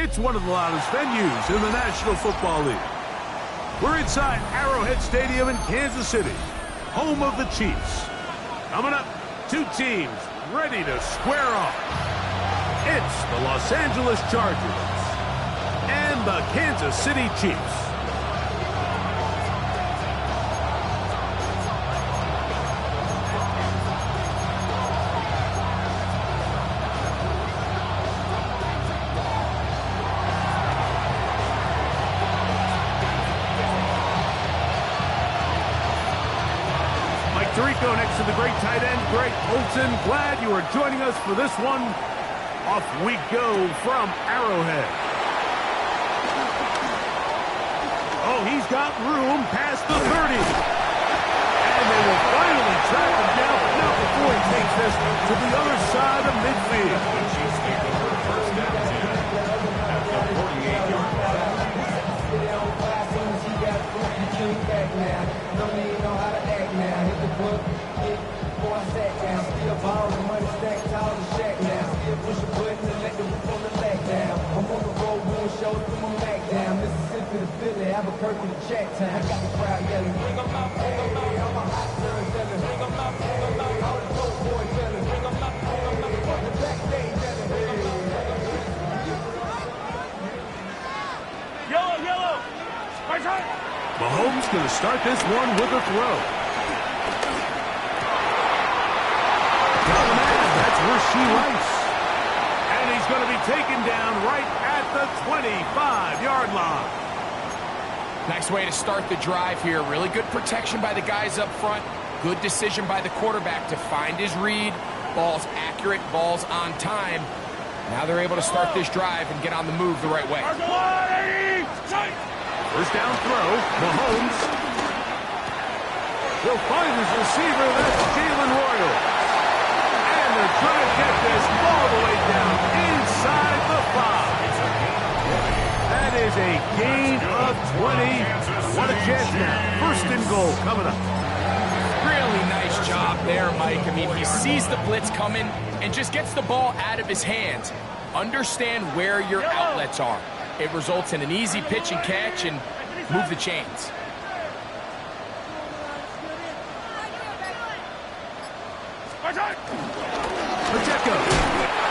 It's one of the loudest venues in the National Football League. We're inside Arrowhead Stadium in Kansas City, home of the Chiefs. Coming up, two teams ready to square off. It's the Los Angeles Chargers and the Kansas City Chiefs. Tirico next to the great tight end, Greg Olsen. Glad you are joining us for this one. Off we go from Arrowhead. Oh, he's got room past the 30. And they will finally track him down, but not before he takes this to the other side of midfield. First down 10 at the 48-yard line. Yellow! Mahomes going to start this one with a throw. That's Rashee Rice. And he's going to be taken down right at the 25-yard line. Nice way to start the drive here. Really good protection by the guys up front. Good decision by the quarterback to find his read. Ball's accurate, ball's on time. Now they're able to start this drive and get on the move the right way. First down throw, Mahomes. He'll find his receiver, that's Jalen Royal. And they're trying to get this all the way down inside the 5. That is a gain of 20. What a chance now. First and goal coming up. Really nice job there, Mike. I mean, he sees the blitz coming and just gets the ball out of his hands. Understand where your outlets are. It results in an easy pitch and catch and move the chains. Pacheco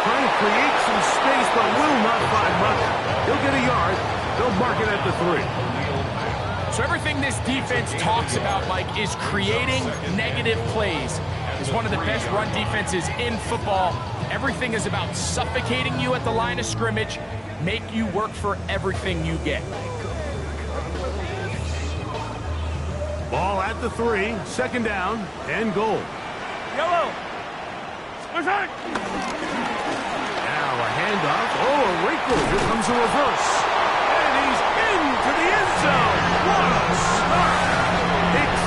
trying to create some space but will not find much. He'll get a yard. They'll mark it at the 3. So everything this defense talks about, Mike, is creating negative plays. It's one of the best run defenses in football. Everything is about suffocating you at the line of scrimmage, make you work for everything you get. Ball at the 3, second down and goal. Yellow! Now a handoff. Oh, a wrinkle. Here comes a reverse. And he's into the end zone. What a start.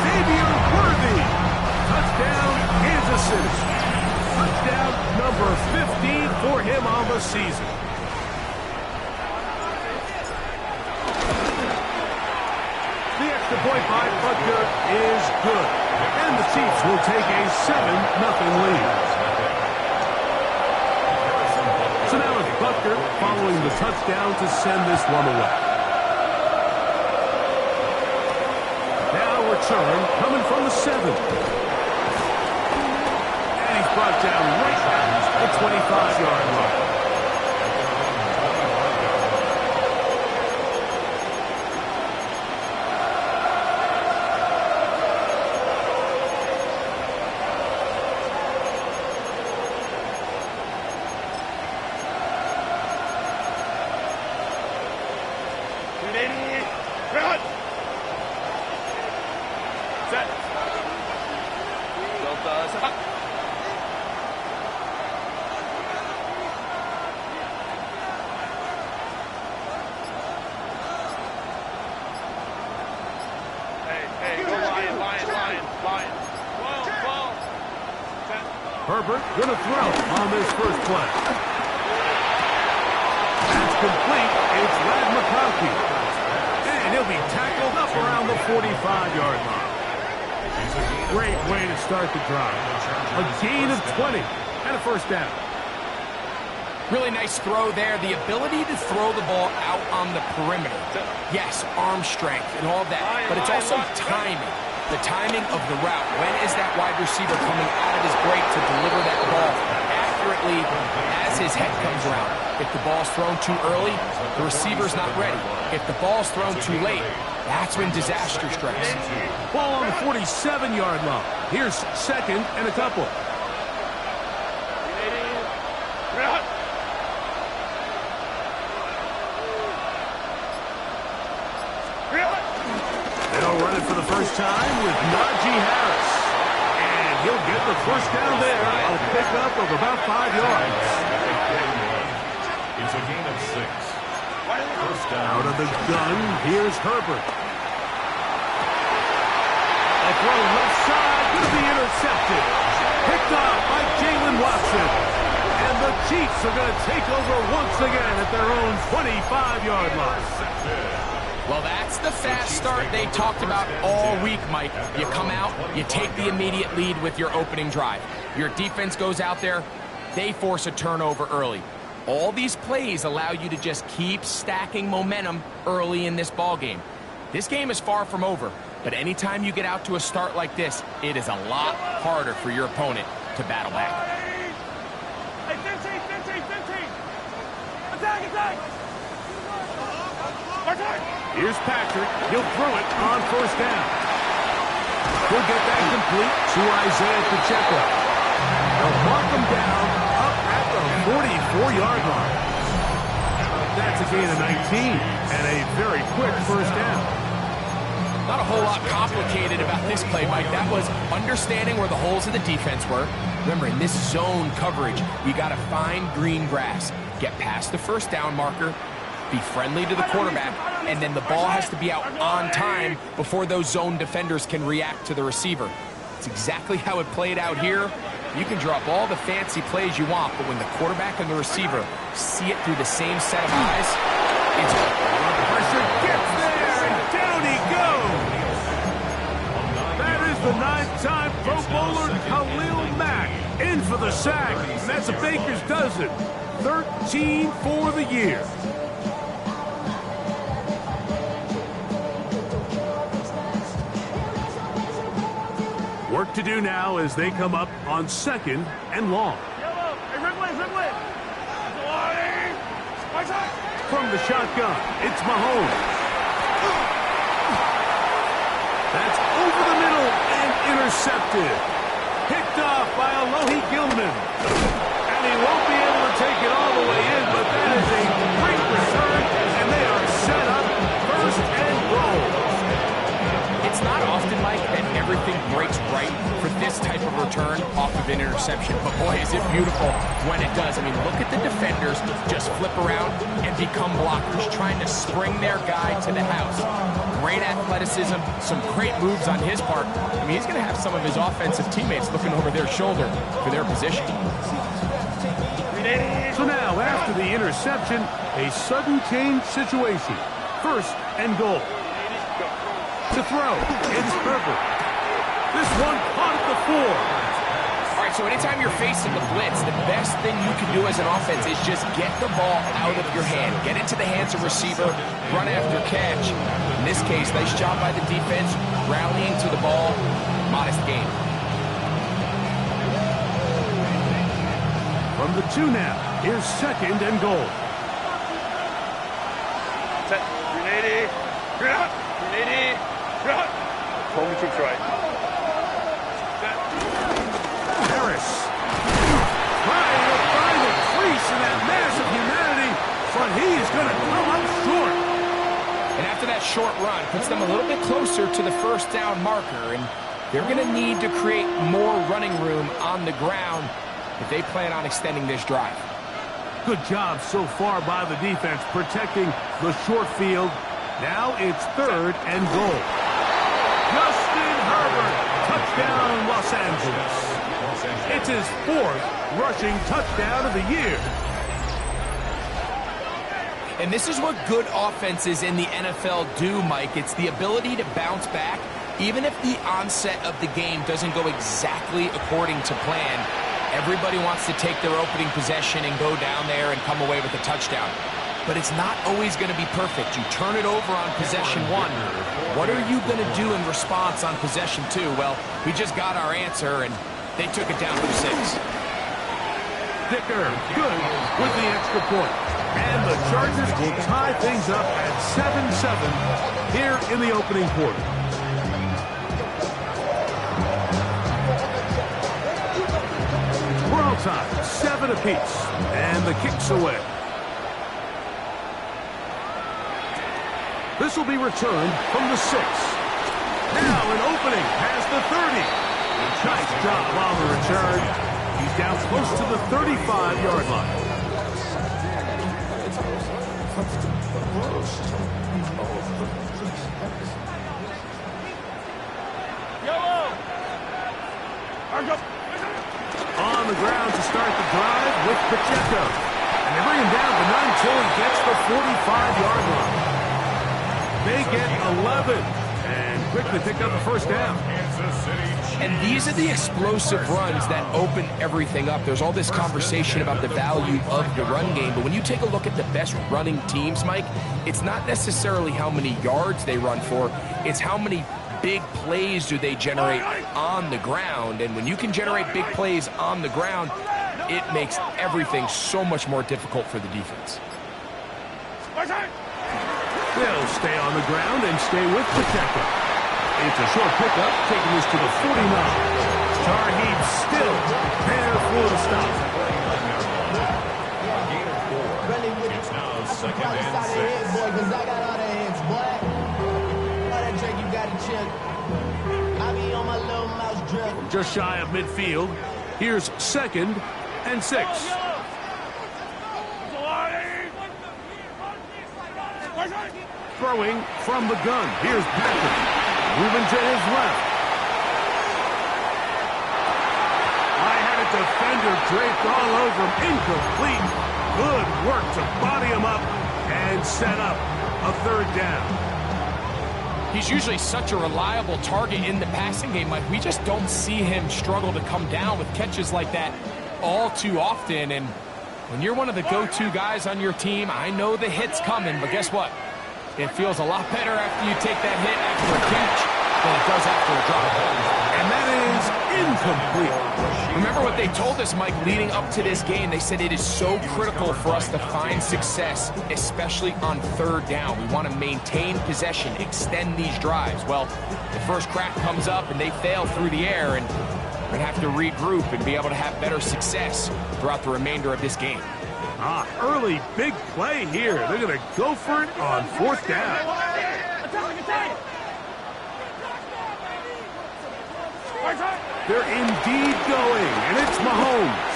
Xavier Worthy. Touchdown, Kansas City. Touchdown number 15 for him on the season. The extra point by Butker is good. And the Chiefs will take a 7-0 lead. So now it's Butker following the touchdown to send this one away. Now return coming from the 7. And he's brought down right at the 25-yard line. Herbert going to throw on this first play. That's complete. It's Ladd McConkey. And he'll be tackled up around the 45-yard line. Great way to start the drive. A gain of 20 and a first down. Really nice throw there. The ability to throw the ball out on the perimeter. Yes, arm strength and all that, but it's also timing. The timing of the route. When is that wide receiver coming out of his break to deliver that ball accurately as his head comes around? If the ball's thrown too early, the receiver's not ready. If the ball's thrown too late, that's when disaster strikes. Ball on the 47-yard line. Here's second and a couple. They'll run it for the first time with Najee Harris. And he'll get the first down there. A pickup of about 5 yards. It's a gain of 6. First down. Out of the gun, here's Herbert. A throw left side, going to be intercepted. Picked off by Jalen Watson. And the Chiefs are going to take over once again at their own 25-yard line. Well, that's the fast start they talked about all week, Mike. You come out, you take the immediate lead with your opening drive. Your defense goes out there, they force a turnover early. All these plays allow you to just keep stacking momentum early in this ball game. This game is far from over, but anytime you get out to a start like this, it is a lot harder for your opponent to battle back. Hey, 15. Attack! Here's Patrick. He'll throw it on first down. He'll get that complete to Isaiah Pacheco. They'll mark him down up at the 44-yard line. That's a gain of 19 and a very quick first down. Not a whole lot complicated about this play, Mike. That was understanding where the holes of the defense were. Remember, in this zone coverage, you got to find green grass, get past the first down marker, be friendly to the quarterback, and then the ball has to be out on time before those zone defenders can react to the receiver. It's exactly how it played out here. You can draw up all the fancy plays you want, but when the quarterback and the receiver see it through the same set of eyes, it's pressure gets there, and down he goes. That is the 9-time Pro Bowler Khalil Mack in for the sack. And that's a Baker's dozen. 13 for the year. Work to do now as they come up on second and long. Yellow. Hey, Ridley. From the shotgun, it's Mahomes. That's over the middle and intercepted. Picked off by Alohi Gilman. And he won't be able to take it all the way in, but that is a great return, and they are set up first and goal. It's not often, Mike, that everything breaks right for this type of return off of an interception. But boy, is it beautiful when it does. I mean, look at the defenders just flip around and become blockers, trying to spring their guy to the house. Great athleticism, some great moves on his part. I mean, he's going to have some of his offensive teammates looking over their shoulder for their position. So now, after the interception, a sudden change situation. First and goal. To throw, it's Herbert. This one caught at the 4. All right, so anytime you're facing the blitz, the best thing you can do as an offense is just get the ball out of your hand. Get into the hands of receiver, run after catch. In this case, nice job by the defense, rallying to the ball. Modest gain. From the 2 now, here's second and goal. Set. 380. Home troops right. Harris. Trying to find a crease in that mass of humanity, but he is going to come up short. And after that short run, puts them a little bit closer to the first down marker, and they're going to need to create more running room on the ground if they plan on extending this drive. Good job so far by the defense protecting the short field. Now it's third and goal. Justin Herbert, touchdown Los Angeles. It's his 4th rushing touchdown of the year. And this is what good offenses in the NFL do, Mike. It's the ability to bounce back, even if the onset of the game doesn't go exactly according to plan. Everybody wants to take their opening possession and go down there and come away with a touchdown. But it's not always going to be perfect. You turn it over on possession 1. What are you going to do in response on possession 2? Well, we just got our answer, and they took it down for 6. Dicker, good with the extra point. And the Chargers will tie things up at 7-7 here in the opening quarter. We're all tied, 7 apiece, and the kick's away. This will be returned from the 6. Now an opening past the 30. Nice job on the return. He's down close to the 35-yard line. On the ground to start the drive with Pacheco. And they bring him down to 9 until he gets the 45-yard line. They get 11 and quickly pick up the first down. And these are the explosive runs that open everything up. There's all this conversation about the value of the run game, but when you take a look at the best running teams, Mike, it's not necessarily how many yards they run for, it's how many big plays do they generate on the ground. And when you can generate big plays on the ground, it makes everything so much more difficult for the defense. They'll stay on the ground and stay with Pacheco. It's a short pickup, taking us to the 49. Tar Heels still prepare for the stop. It's now second and 6. Just shy of midfield. Here's 2nd and 6. Throwing from the gun. Here's Patrick. Moving to his left. I had a defender draped all over him. Incomplete. Good work to body him up and set up a 3rd down. He's usually such a reliable target in the passing game. Like, we just don't see him struggle to come down with catches like that all too often. And when you're one of the go-to guys on your team, I know the hit's coming, but guess what? It feels a lot better after you take that hit after a catch than it does after a drop. And that is incomplete. Remember what they told us, Mike, leading up to this game? They said it is so critical for us to find success, especially on 3rd down. We want to maintain possession, extend these drives. Well, the first crack comes up and they fail through the air, and we're going to have to regroup and be able to have better success throughout the remainder of this game. Early big play here. They're going to go for it on 4th down. They're indeed going, and it's Mahomes.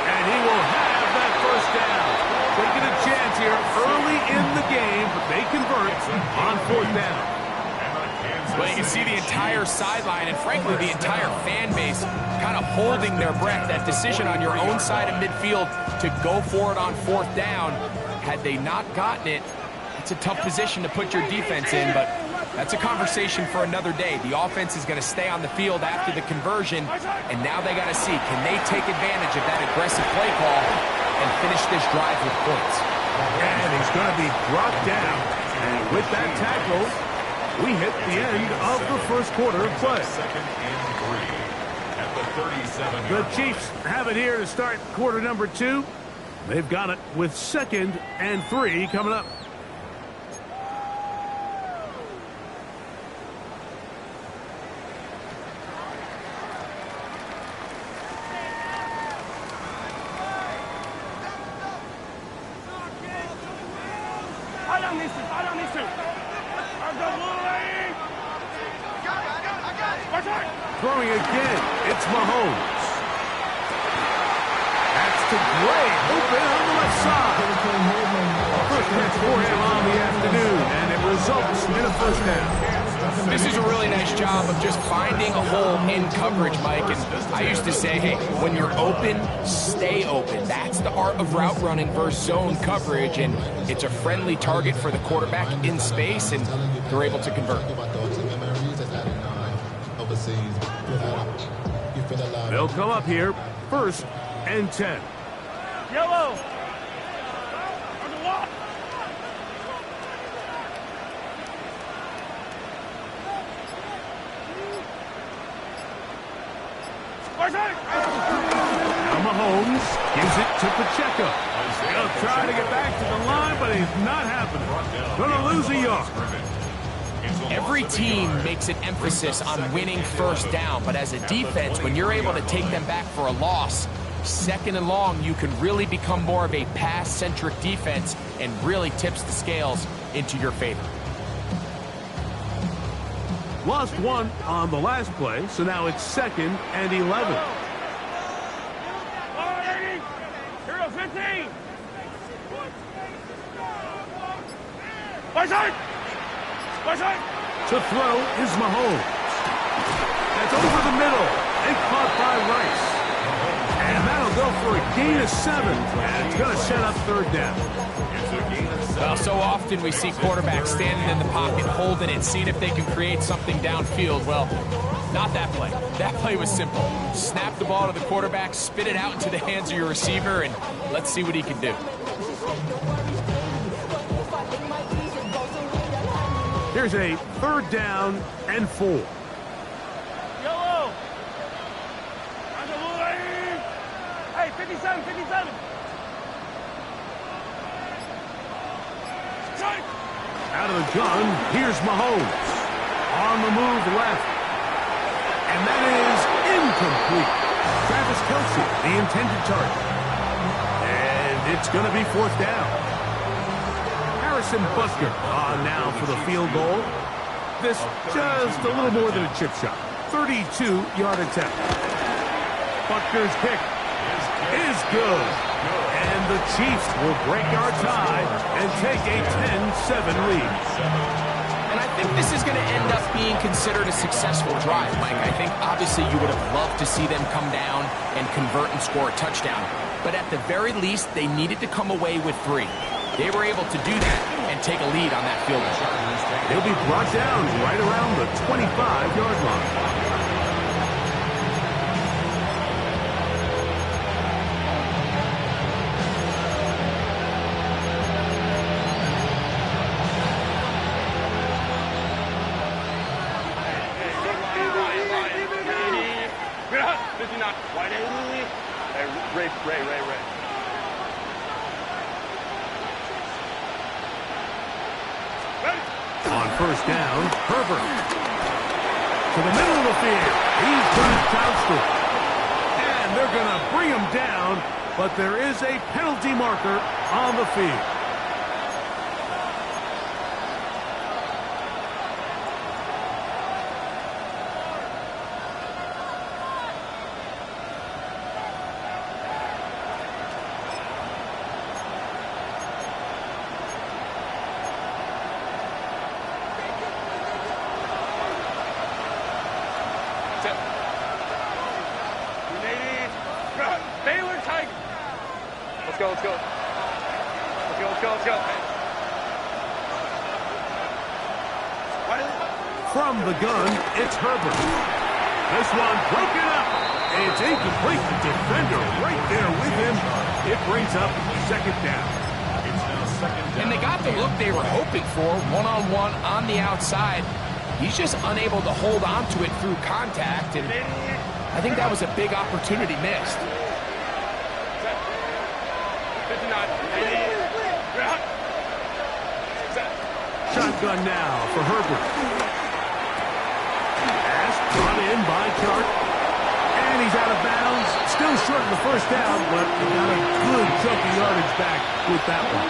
And he will have that 1st down. Taking a chance here early in the game, but they convert on 4th down. Well, you can see the entire sideline and, frankly, the entire fan base kind of holding their breath. That decision on your own side of midfield to go for it on 4th down, had they not gotten it, it's a tough position to put your defense in, but that's a conversation for another day. The offense is going to stay on the field after the conversion, and now they got to see, can they take advantage of that aggressive play call and finish this drive with points? And he's going to be brought down. And with that tackle, we hit the end of the first quarter of play. 2nd and 3 at the 37. The Chiefs have it here to start quarter number 2. They've got it with 2nd and 3 coming up. Throwing again, it's Mahomes. That's to Gray, open on the left side. First catch for him on the afternoon, and it results in a 1st down. This is a really nice job of just finding a hole in coverage, Mike. And I used to say, hey, when you're open, stay open. That's the art of route running versus zone coverage, and it's a friendly target for the quarterback in space, and they're able to convert. They'll come up here 1st and 10. Yellow. On the wall. Now Mahomes gives it to Pacheco. He'll try to get back to the line, but it's not happening. Gonna lose a yard. Every team makes an emphasis on winning first down, but as a defense, when you're able to take them back for a loss, 2nd and long, you can really become more of a pass-centric defense and really tips the scales into your favor. Lost 1 on the last play, so now it's 2nd and 11. Hero 15. By side. By side. To throw is Mahomes. That's over the middle and caught by Rice. And that'll go for a gain of 7. And it's going to set up 3rd down. Well, so often we see quarterbacks standing in the pocket, holding it, seeing if they can create something downfield. Well, not that play. That play was simple. Snap the ball to the quarterback, spit it out into the hands of your receiver, and let's see what he can do. Here's a 3rd down and 4. Yellow. Hey, 57, 57. Out of the gun, here's Mahomes. On the move left. And that is incomplete. Travis Kelce, the intended target. And it's going to be 4th down. Harrison Butker on now for the field goal. This just a little more than a chip shot. 32-yard attempt. Butker's kick is good. And the Chiefs will break our tie and take a 10-7 lead. And I think this is going to end up being considered a successful drive, Mike. I think obviously you would have loved to see them come down and convert and score a touchdown. But at the very least, they needed to come away with 3. They were able to do that and take a lead on that field goal. They'll be brought down right around the 25-yard line. Ray. On 1st down, Herbert. To the middle of the field. He's going to Johnston. And they're going to bring him down, but there is a penalty marker on the field. Baylor Tiger. Let's go. From the gun, it's Herbert. This one broken up. It's incomplete. The defender right there with him. It brings up 2nd down. And they got the look they were hoping for, one-on-one on the outside. He's just unable to hold on to it through contact, and I think that was a big opportunity missed. Shotgun now for Herbert. Pass brought in by Chark. And he's out of bounds. Still short of the 1st down, but he got a good chunk of yardage back with that one.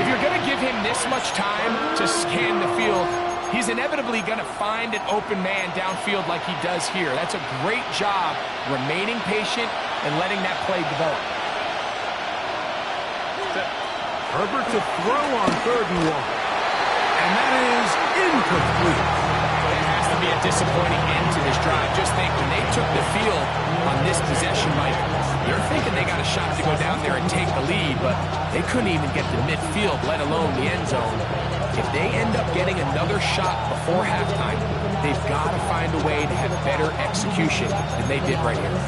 If you're going to give him this much time to scan the field, he's inevitably going to find an open man downfield like he does here. That's a great job remaining patient and letting that play develop. Herbert to throw on 3rd and 1. And that is incomplete. It has to be a disappointing end to this drive. Just think, when they took the field on this possession, Mike, they're thinking they got a shot to go down there and take the lead, but they couldn't even get to midfield, let alone the end zone. If they end up getting another shot before halftime, they've got to find a way to have better execution than they did right here.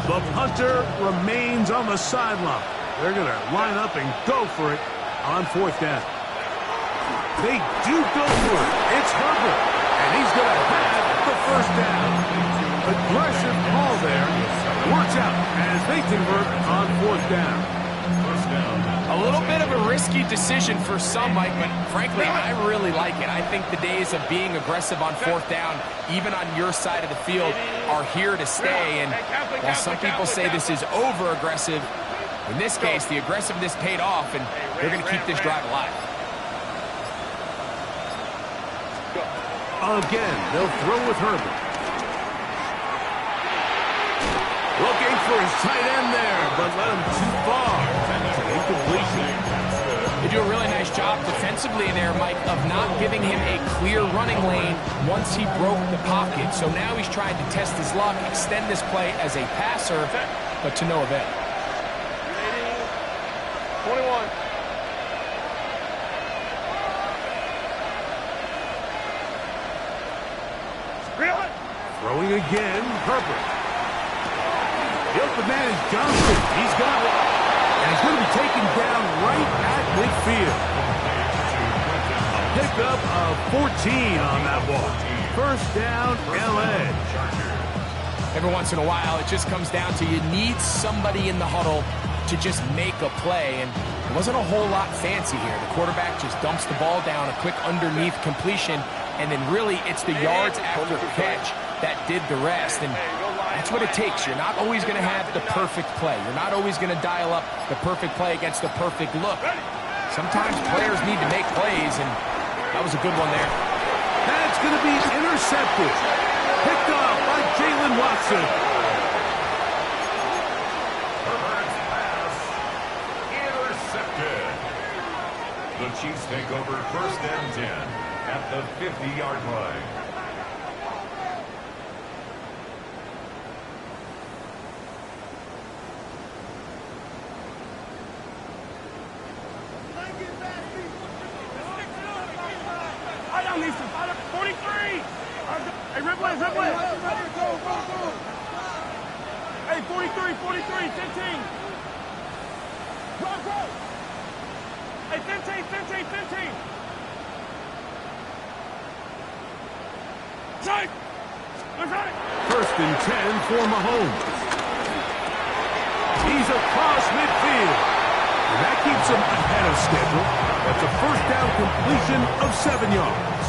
The punter remains on the sideline. They're going to line up and go for it on 4th down. They do go for it. It's Herbert, and he's going to have the 1st down. Aggressive call there. Works out as they convert on 4th down. A little bit of a risky decision for some, Mike, but frankly, I really like it. I think the days of being aggressive on 4th down, even on your side of the field, are here to stay. And while some people say this is over-aggressive, in this case, the aggressiveness paid off, and they're going to keep this drive alive. Again, they'll throw with Herbert. Looking for his tight end there, but let him too far. They do a really nice job defensively there, Mike, of not giving him a clear running lane once he broke the pocket. So now he's trying to test his luck, extend this play as a passer, but to no avail. 21. Throwing again, Herbert. The open man is Johnson. He's got it. And he's going to be taken down right at midfield. A pickup of 14 on that ball. 1st down, LA. Every once in a while, it just comes down to you need somebody in the huddle to just make a play. And it wasn't a whole lot fancy here. The quarterback just dumps the ball down, a quick underneath completion, and then really it's the yards after catch that did the rest. And that's what it takes. You're not always going to have the perfect play. You're not always going to dial up the perfect play against the perfect look. Sometimes players need to make plays, and that was a good one there. That's going to be intercepted. Picked off by Jalen Watson. Herbert's pass intercepted. The Chiefs take over 1st and 10 at the 50-yard line. Hey, 43, 43, 15. Go. Hey, 15, 15, 15. Shot. 1st and 10 for Mahomes. He's across midfield. And that keeps him ahead of schedule. That's a 1st down completion of 7 yards.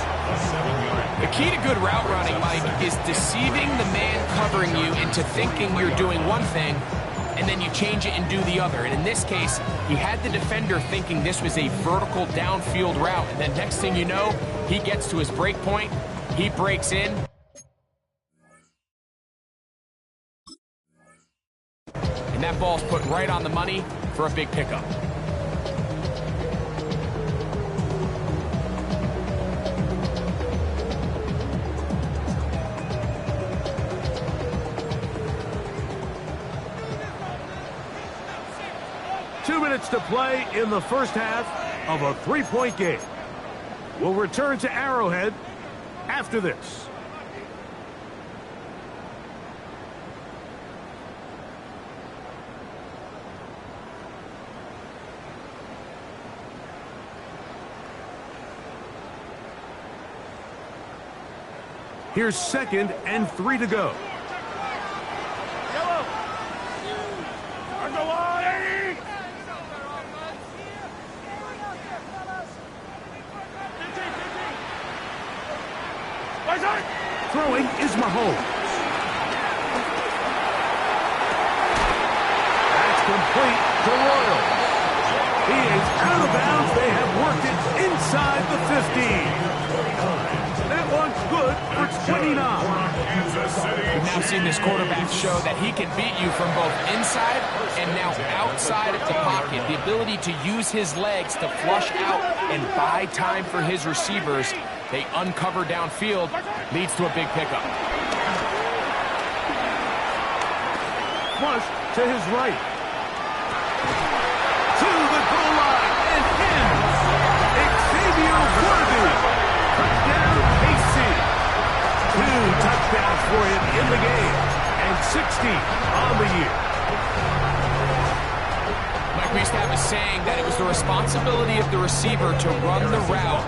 The key to good route running, Mike, is deceiving the man covering you into thinking you're doing one thing, and then you change it and do the other. And in this case, he had the defender thinking this was a vertical downfield route, and then next thing you know, he gets to his break point, he breaks in, and that ball's put right on the money for a big pickup. To play in the 1st half of a 3-point game. We'll return to Arrowhead after this. Here's 2nd and 3 to go. Yellow. Throwing is Mahomes. That's complete to Royal. He is out of bounds. They have worked it inside the 15. That one's good for 29. We've now seen this quarterback show that he can beat you from both inside and now outside of the pocket. The ability to use his legs to flush out and buy time for his receivers. They uncover downfield, leads to a big pickup. Flush to his right. To the goal line and in. Xavier Worthy. Touchdown, KC. 2 touchdowns for him in the game, and 16 on the year. Mike, we used to have a saying that it was the responsibility of the receiver to run the route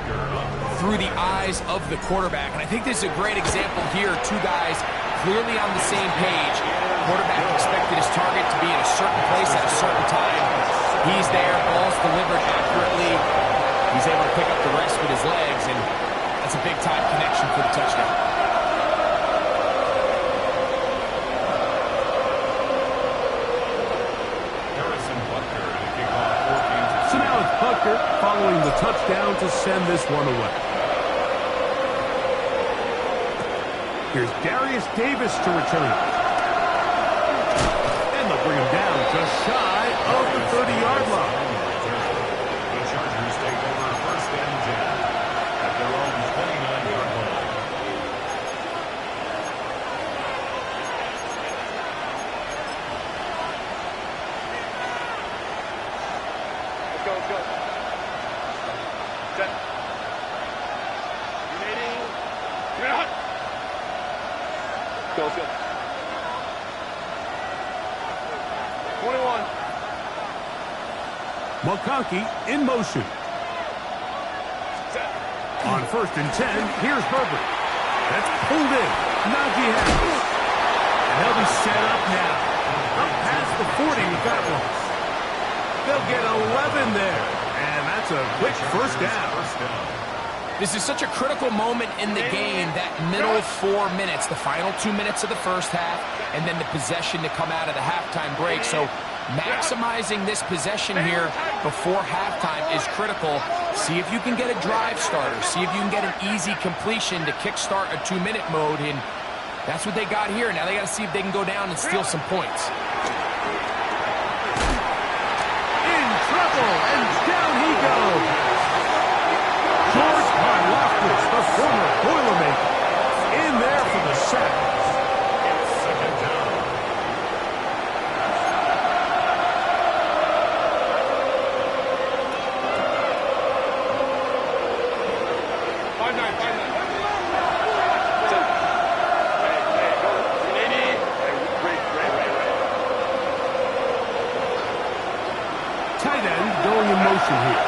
through the eyes of the quarterback. And I think this is a great example here. Two guys clearly on the same page. Quarterback expected his target to be in a certain place at a certain time. He's there, ball's delivered accurately. He's able to pick up the rest with his legs, and that's a big-time connection for the touchdown. So now it's Butker following the touchdown to send this one away. Here's Darius Davis to return it. And they'll bring him down just shy of the 30-yard line. The Chargers take over first and 10 at their own 29-yard line. Let's go. Set. Remaining. You're out. Go. 21. McConkey in motion. Set. On first and 10, here's Herbert. That's pulled in. Najee Harris. And they'll be set up now. Up past the 40 with that one. They'll get 11 there. And that's a quick first down. This is such a critical moment in the game, that middle 4 minutes, the final 2 minutes of the first half, and then the possession to come out of the halftime break. So maximizing this possession here before halftime is critical. See if you can get a drive starter. See if you can get an easy completion to kickstart a 2-minute mode, and that's what they got here. Now they got to see if they can go down and steal some points. In trouble, and down he goes. George Karlaftis, the former Boilermaker, in there for the sack. Second down. Five nine. Set. Hey, go. 80. Great. Tight end going in motion here.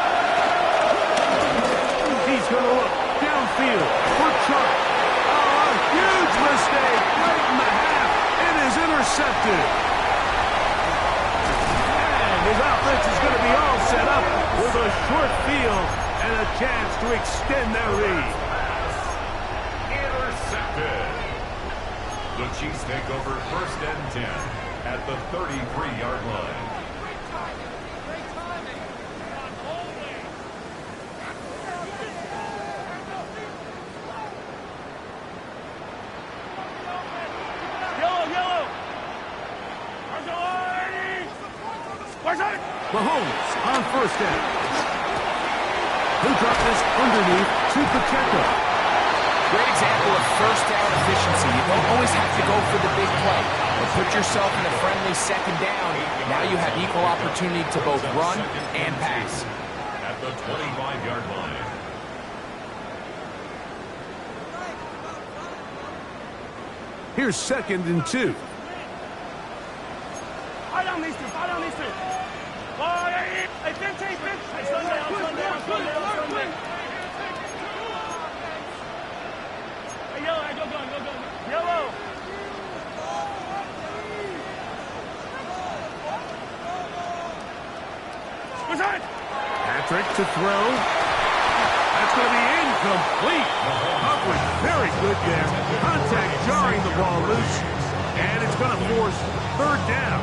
He's going to look downfield for Chubb. Oh, a huge mistake right in the half. It is intercepted. And his offense is going to be all set up with a short field and a chance to extend their lead. Intercepted. The Chiefs take over first and 10 at the 33-yard line. Yellow. Mahomes on first down. He'll drop this underneath to Pacheco. Great example of first down efficiency. You don't always have to go for the big play, but put yourself in a friendly second down. Now you have equal opportunity to both run and pass. At the 25-yard line. Here's second and 2. Fire down these two. Oh, hey, Vince. Slow down. Hey, yellow, go. Yellow. Patrick to throw. That's going to be incomplete. Coverage very good there. Contact jarring the ball loose. And it's going to force third down.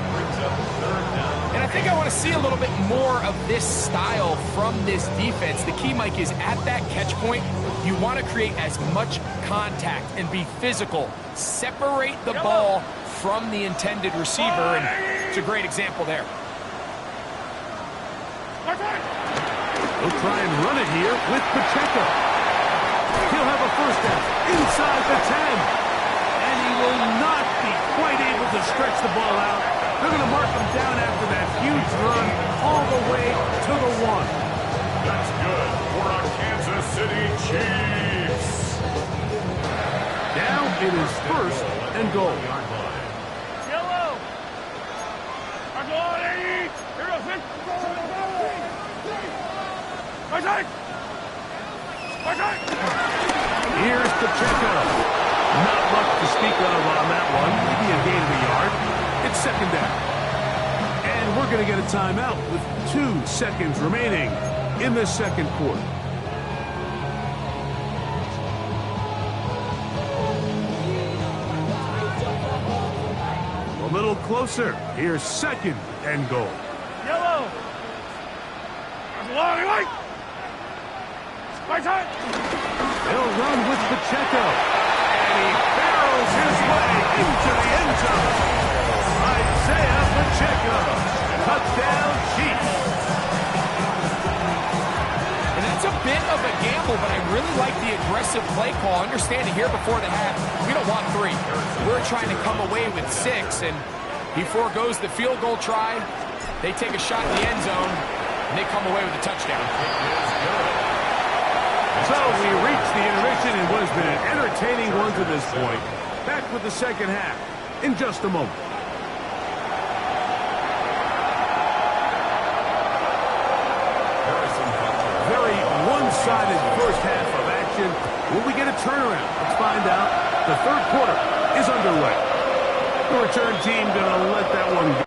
And I think I want to see a little bit more of this style from this defense. The key, Mike, is at that catch point, you want to create as much contact and be physical. Separate the ball from the intended receiver, and it's a great example there. They'll try and run it here with Pacheco. He'll have a first down inside the 10. And he will not be quite able to stretch the ball out. They're going to mark him down after that huge run all the way to the 1. That's good for our Kansas City Chiefs. Down It is first and goal. Yellow. I'm going. Here goes it. Here's Pacheco. Not much to speak of on that one. Maybe a gain of a yard. It's second down. And we're going to get a timeout with 2 seconds remaining in the second quarter. A little closer. Here's second and goal. Yellow. I'm going. Right. My time. He'll run with Pacheco. And he barrels his way into the end zone. Isaiah Pacheco. Touchdown, Chiefs. And that's a bit of a gamble, but I really like the aggressive play call. Understanding here before the half, we don't want 3. We're trying to come away with 6, and he foregoes the field goal try. They take a shot in the end zone, and they come away with a touchdown. So we reach the intermission in what has been an entertaining one to this point. Back with the second half in just a moment. Very one-sided first half of action. Will we get a turnaround? Let's find out. The third quarter is underway. The return team going to let that one go.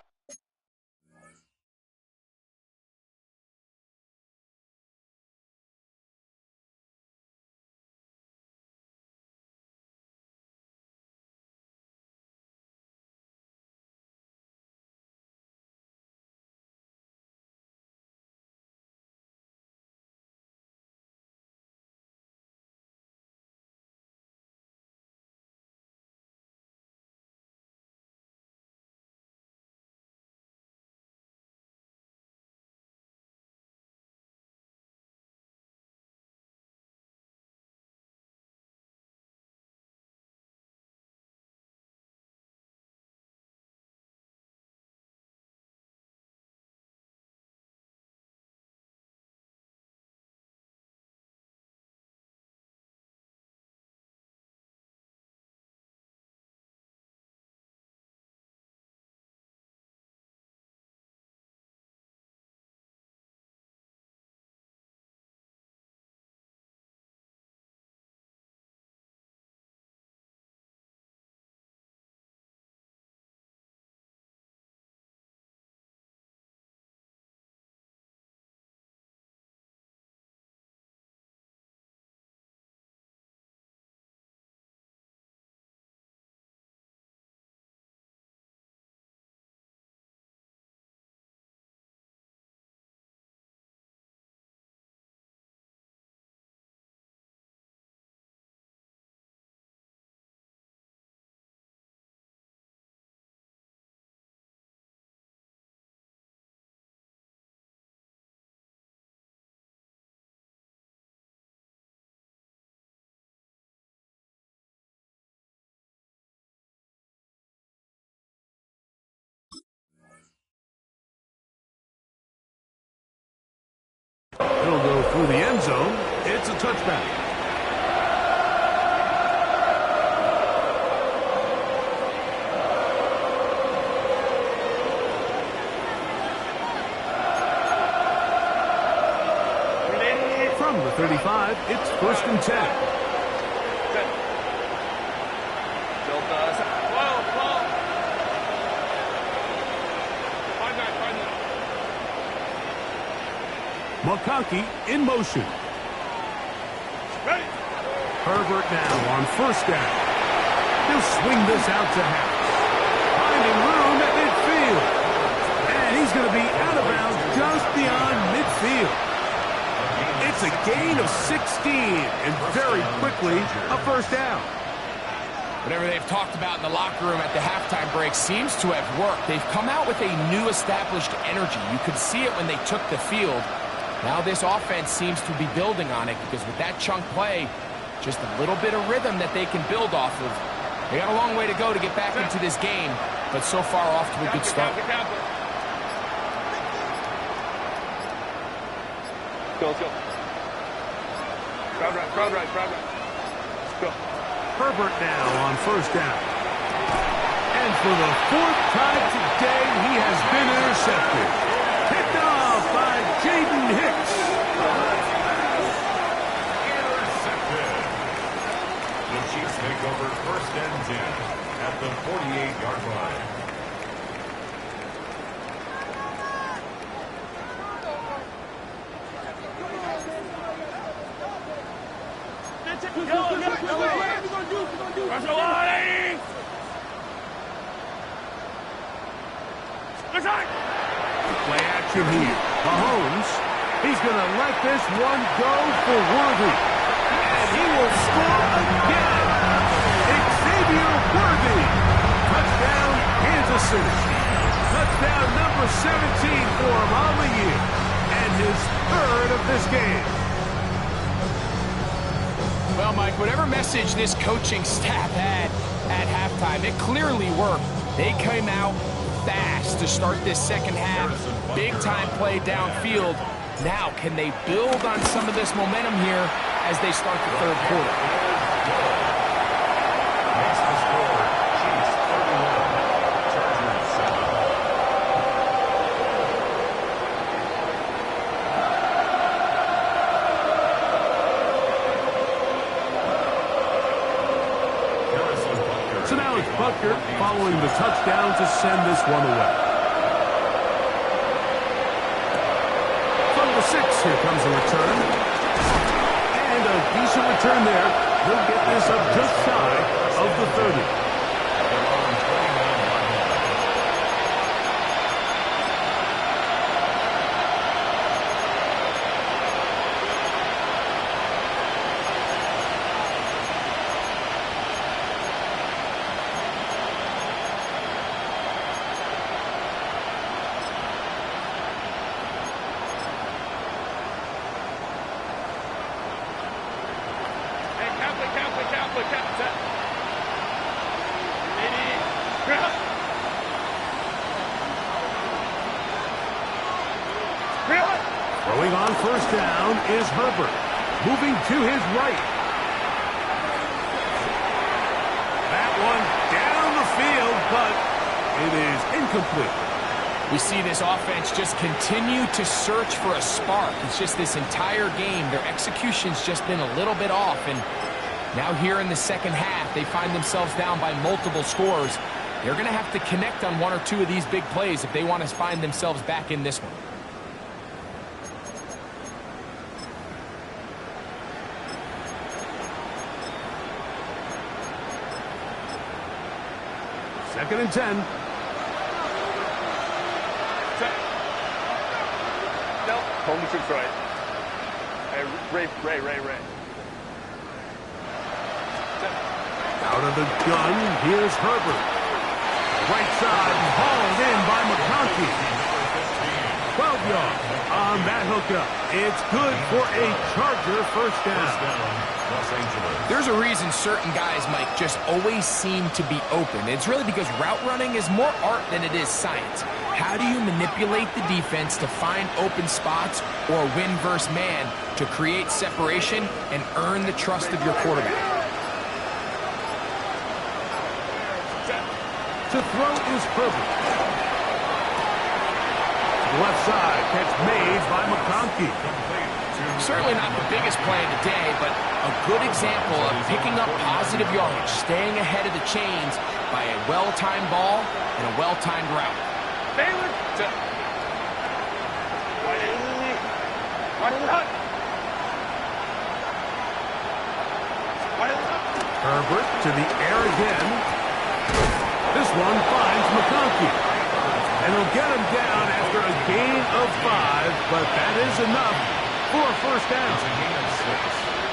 It'll go through the end zone. It's a touchback. From the 35, it's first and 10. McConkey in motion. Ready. Herbert now on first down. He'll swing this out to half. Finding room at midfield. And he's going to be out of bounds just beyond midfield. It's a gain of 16, and very quickly, a first down. Whatever they've talked about in the locker room at the halftime break seems to have worked. They've come out with a new established energy. You could see it when they took the field. Now this offense seems to be building on it because with that chunk play, just a little bit of rhythm that they can build off of. They got a long way to go to get back into this game, but so far off to a good start. Go, let's go. Crowd right, crowd right, crowd right. Let's go. Herbert now on first down. And for the fourth time today, he has been intercepted. Picked off by Jaden Hicks. Intercepted. The Chiefs take over first and 10 at the 48-yard line. Play action here. Mahomes, he's going to let this one go for Worthy. And he will score again. Xavier Worthy. Touchdown, Kansas City. Touchdown number 17 for him on the year. And his third of this game. Well, Mike, whatever message this coaching staff had at halftime, it clearly worked. They came out fast to start this second half. Big-time play downfield. Now, can they build on some of this momentum here as they start the third quarter? Makes the score, Chiefs 31, Chargers 7. So now it's Butker following the touchdown to send this one away. From the 6, here comes a return. And a decent return there. He'll get this up just shy of the 30. Throwing on first down is Herbert. Moving to his right. That one down the field, but it is incomplete. We see this offense just continue to search for a spark. It's just this entire game, their execution's just been a little bit off. And now here in the second half, they find themselves down by multiple scores. They're going to have to connect on one or two of these big plays if they want to find themselves back in this one. Second and 10. No, home to right. Ray. Out of the gun, here's Herbert. Right side, hauled in by McConkey. 12 yards on that hookup. It's good for a Charger first down. Los Angeles. There's a reason certain guys, Mike, just always seem to be open. It's really because route running is more art than it is science. How do you manipulate the defense to find open spots or win versus man to create separation and earn the trust of your quarterback? To throw is Herbert. To the left side, catch made by McConkey. Certainly not the biggest play of the day, but a good example of picking up positive yardage, staying ahead of the chains by a well-timed ball and a well-timed route. Herbert to the air again. This one finds McConkey. And he'll get him down after a gain of 5, but that is enough for a first down.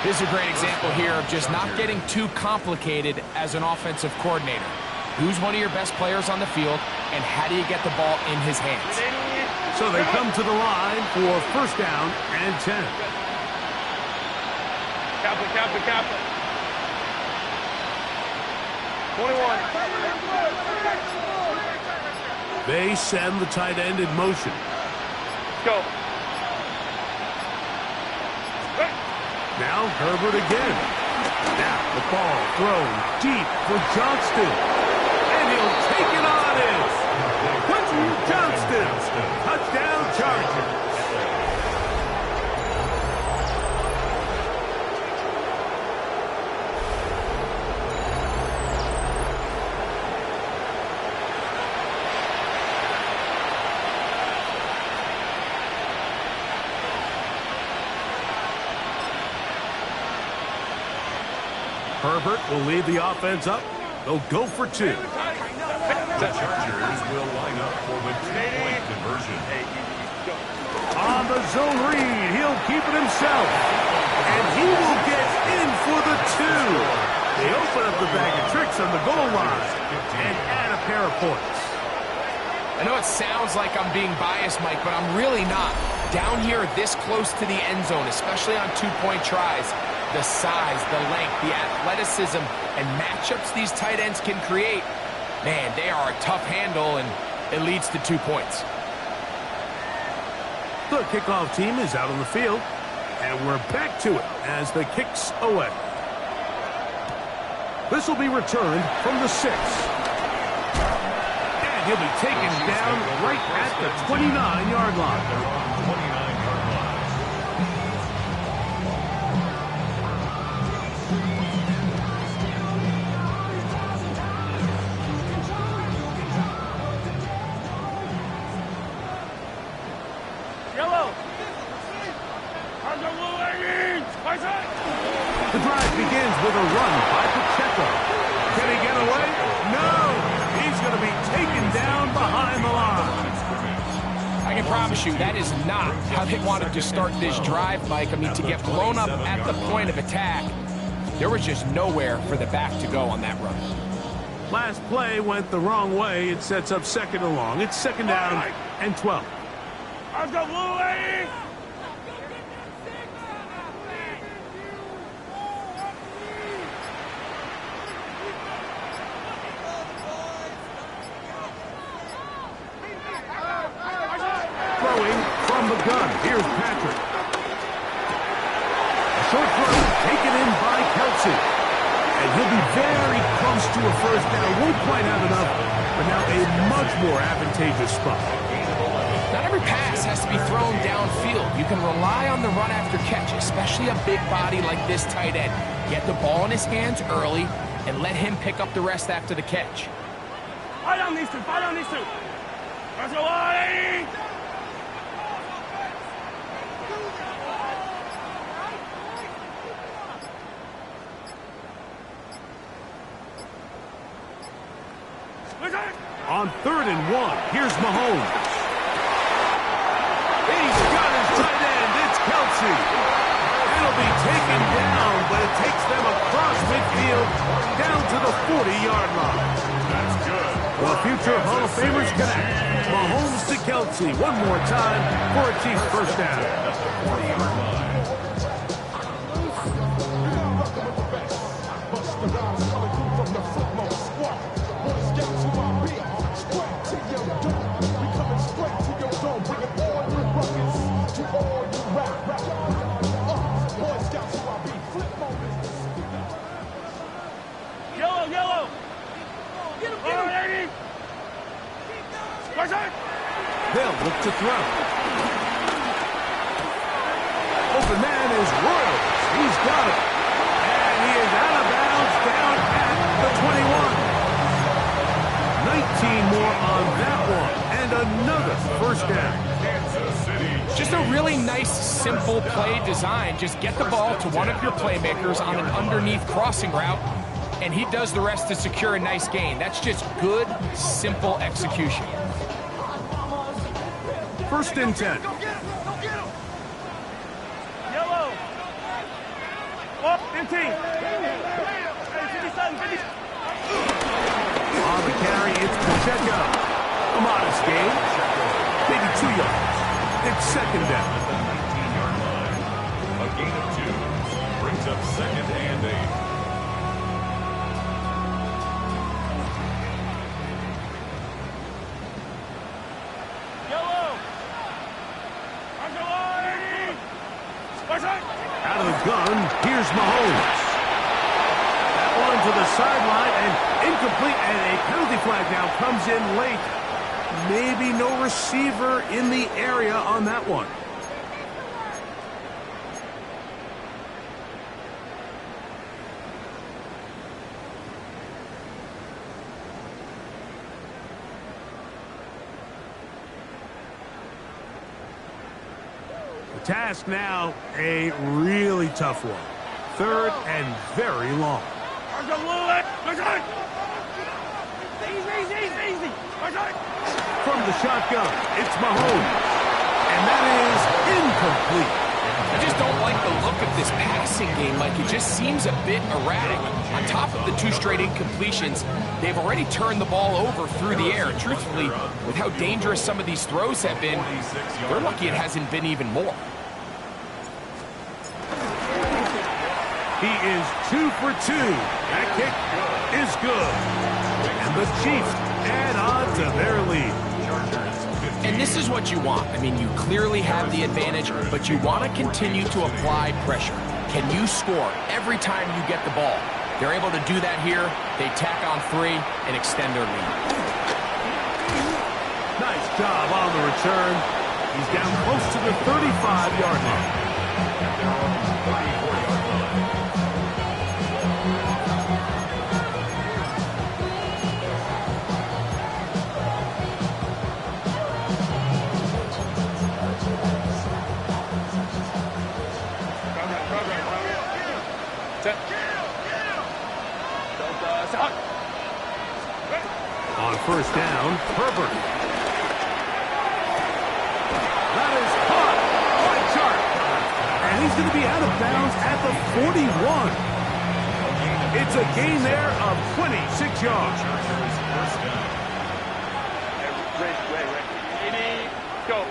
This is a great example here of just not getting too complicated as an offensive coordinator. Who's one of your best players on the field, and how do you get the ball in his hands? So they come to the line for first down and 10. Kaplan. 21. They send the tight end in motion. Go. Now Herbert again. Now the ball thrown deep for Johnston. And he'll take it on in. Quentin Johnston. Touchdown Chargers. Herbert will lead the offense up. They'll go for two. The Chargers will line up for the two-point conversion. On the zone read, he'll keep it himself. And he will get in for the two. They open up the bag of tricks on the goal line and add a pair of points. I know it sounds like I'm being biased, Mike, but I'm really not. Down here this close to the end zone, especially on two-point tries, the size, the length, the athleticism, and matchups these tight ends can create, man, they are a tough handle, and it leads to 2 points. The kickoff team is out on the field, and we're back to it as the kick's away. This will be returned from the 6. And he'll be taken down right at the 29-yard line. 29-yard line. The drive begins with a run by Pacheco. Can he get away? No! He's going to be taken down behind the line. I can promise you that is not how they wanted to start this drive, Mike. I mean, to get blown up at the point of attack, there was just nowhere for the back to go on that run. Last play went the wrong way. It sets up second and long. It's second down and 12. I've got Blue Lady! From the gun, here's Patrick. A short throw taken in by Kelsey. And he'll be very close to a first down. Won't quite have enough, but now a much more advantageous spot. Not every pass has to be thrown downfield. You can rely on the run after catch, especially a big body like this tight end. Get the ball in his hands early and let him pick up the rest after the catch. Fight on these two! Fight on these two! Let's go, Lady! On 3rd and 1, here's Mahomes. He's got his tight end. It's Kelsey. It'll be taken down, but it takes them across midfield down to the 40-yard line. That's good. The future Hall of Famers connect. Mahomes to Kelsey one more time for a Chiefs first down. At the 40-yard line. Yellow, yellow! Get him, get him! Lady! They'll look to throw. Open man is Royals. He's got it. And he is out of bounds down at the 21. 19 more on that one. And another first down. Kansas City. Just a really nice, simple play design. Just get the ball to one of your playmakers on an underneath crossing route, and he does the rest to secure a nice gain. That's just good, simple execution. First and 10. Yellow! Up, 15! Hey, 57, 50. On the carry, it's Pacheco. A modest gain. Maybe 2 yards. It's second down. At the 19-yard line. A gain of 2 brings up second and 8. Yellow! Out of the gun, here's Mahomes. to the sideline and incomplete, and a penalty flag now comes in late. Maybe no receiver in the area on that one. The task now, a really tough one. 3rd and very long. From the shotgun, it's Mahomes. And that is incomplete. I just don't like the look of this passing game, Mike. It just seems a bit erratic. On top of the 2 straight incompletions, they've already turned the ball over through the air. Truthfully, with how dangerous some of these throws have been, they're lucky it hasn't been even more. He is 2 for 2. That kick is good. And the Chiefs add on to their lead. And this is what you want. I mean, you clearly have the advantage, but you want to continue to apply pressure. Can you score every time you get the ball? They're able to do that here. They tack on 3 and extend their lead. Nice job on the return. He's down close to the 35-yard line. On 1st down, Herbert. That is caught by Chark. And he's going to be out of bounds at the 41. It's a gain there of 26 yards. Ready, go.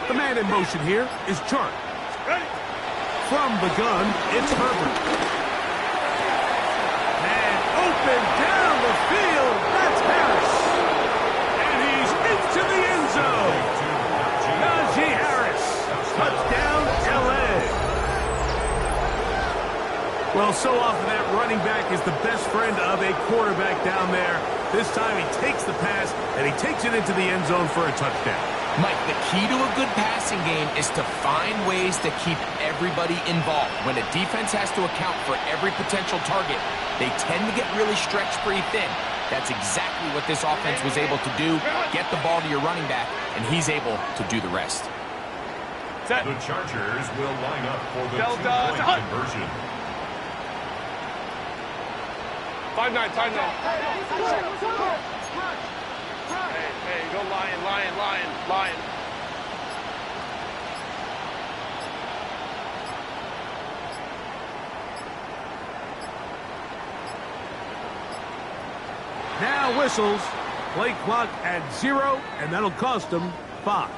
The man in motion here is Chark. Ready. From the gun, it's Herbert. And open down the field, that's Harris. And he's into the end zone. Najee Harris, touchdown LA. Well, so often that running back is the best friend of a quarterback down there. This time he takes the pass and he takes it into the end zone for a touchdown. Mike, the key to a good passing game is to find ways to keep everybody involved. When a defense has to account for every potential target, they tend to get really stretched pretty thin. That's exactly what this offense was able to do. Get the ball to your running back, and he's able to do the rest. Set. The Chargers will line up for the Delta, 2-point conversion. 5-9, 5-9. Hey, go Lion, Lion, Lion, Lion. Now whistles. Play clock at 0, and that'll cost them 5.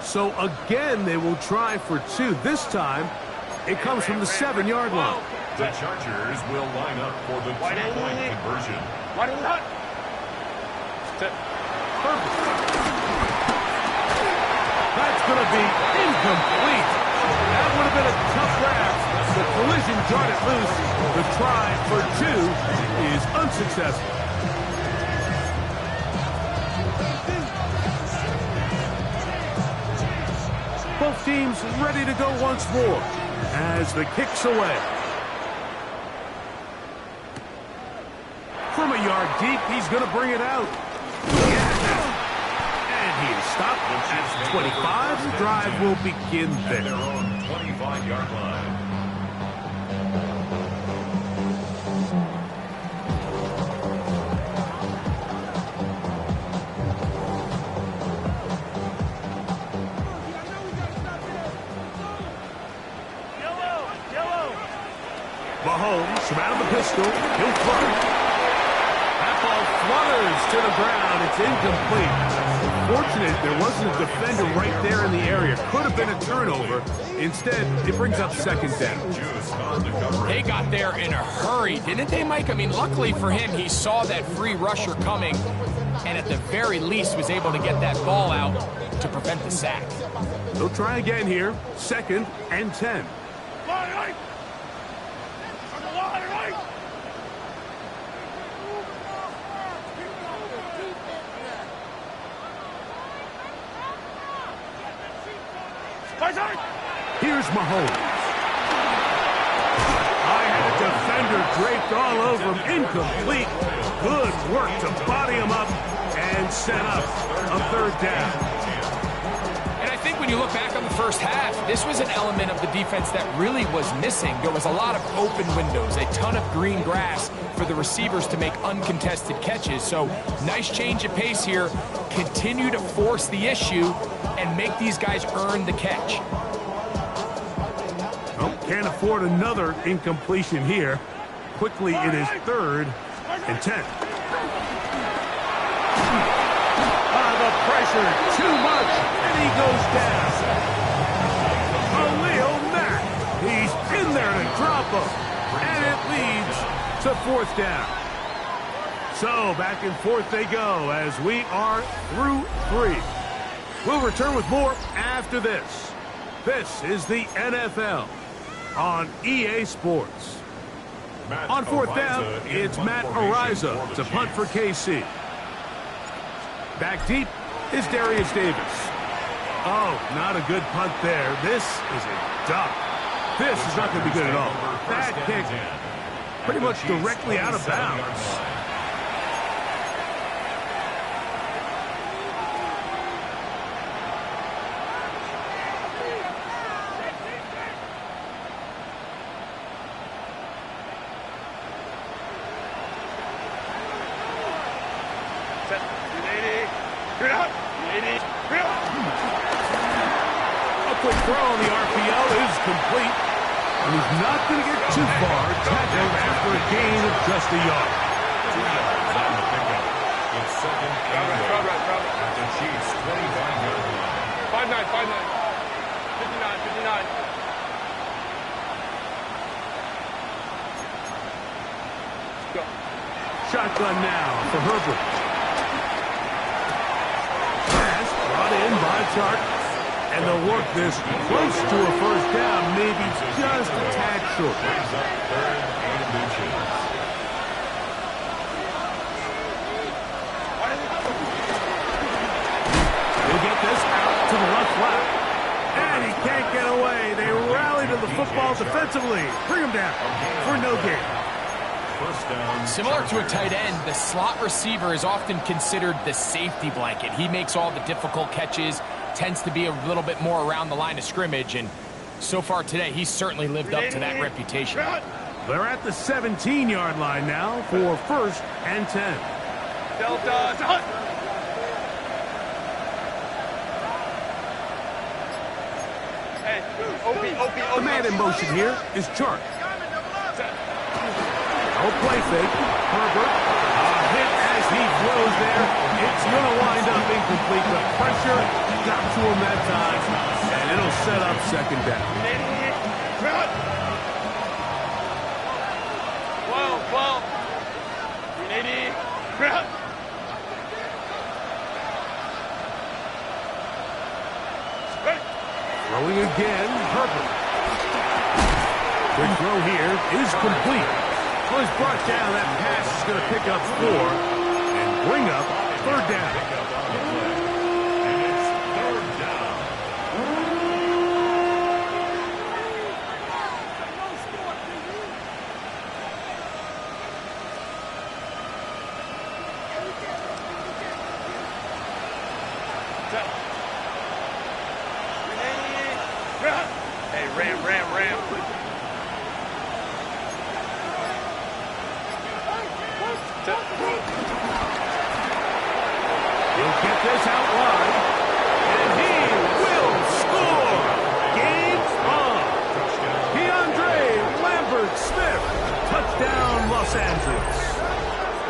So again, they will try for 2. This time, it comes from the 7-yard line. The Chargers will line up for the 2-point conversion. Wide in hut. Set. Perfect. That's going to be incomplete. That would have been a tough grab. The collision jarred it loose. The try for 2 is unsuccessful. Both teams ready to go once more as the kick's away. From a yard deep, he's going to bring it out. And he is stopped at 25. The drive will begin At their there. own 25-yard line. Mahomes Takes him out of the pistol. He'll throw. That ball flutters to the ground. It's incomplete. Fortunate there wasn't a defender right there in the area. Could have been a turnover. Instead, it brings up second down. They got there in a hurry, didn't they, Mike? I mean, luckily for him, he saw that free rusher coming and at the very least was able to get that ball out to prevent the sack. They'll try again here. 2nd and 10. Here's Mahomes. I had a defender draped all over him. Incomplete. Good work to body him up and set up a 3rd down. And I think when you look back on the first half, this was an element of the defense that really was missing. There was a lot of open windows, a ton of green grass for the receivers to make uncontested catches. So nice change of pace here. Continue to force the issue and make these guys earn the catch. Well, can't afford another incompletion here. Quickly, it is 3rd and 10. The pressure, too much, and he goes down. Khalil Mack, he's in there to drop him, and it leads to 4th down. So back and forth they go as we are through 3. We'll return with more after this. This is the NFL on EA Sports. On 4th down, it's Matt Araiza to punt for KC. Back deep is Darius Davis. Oh, not a good punt there. This is a duck. This is not going to be good at all. Bad kick, pretty much directly out of bounds. Quick throw on the RPO is complete. And he's not going to get too far. Tackled after a gain of just a yard. 2 yards on the pickup. It's 2nd and 8 at the Chiefs' 25-yard line. 5-9. 59. Go. Shotgun now for Herbert. Pass brought in by Chark. And they'll work this close to a 1st down, maybe just a tad short. Brings up 3rd and inches. He'll get this out to the left flat. And he can't get away. They rally to the football defensively. Bring him down for no gain. 1st down. Similar to a tight end, the slot receiver is often considered the safety blanket. He makes all the difficult catches, tends to be a little bit more around the line of scrimmage, and so far today, he's certainly lived up to that reputation. They're at the 17-yard line now for 1st and 10. Delta. Hey, OP. The man in motion here is Chark. No play fake. Herbert. A hit as he throws there. It's going to wind up incomplete. The pressure got to him that time, and it'll set up 2nd down. 12. 380. Throwing again, Herbert. Quick throw here is complete. Well, he's brought down. That pass is going to pick up 4 and bring up 3rd down. And it's 3rd down. Hey, Ram. He'll get this out wide, and he will score. Game on. Keandre Lambert-Smith, touchdown. Angeles.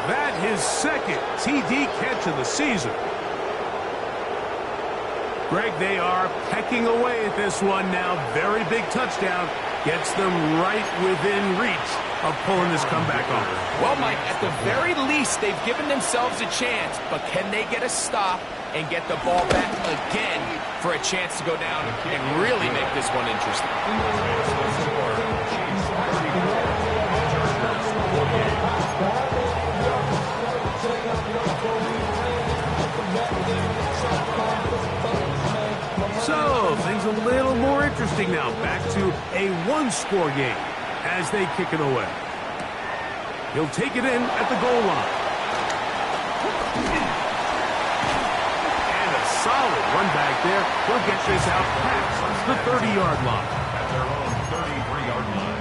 That his second TD catch of the season. Greg, they are pecking away at this one now. Very big touchdown. Gets them right within reach of pulling this comeback off. Well, Mike, at the very least, they've given themselves a chance, but can they get a stop and get the ball back again for a chance to go down and really make this one interesting? So, things a little more interesting now. Back to a one-score game as they kick it away. He'll take it in at the goal line. And a solid run back there. He'll get this out past the 30-yard line. At their own 33-yard line.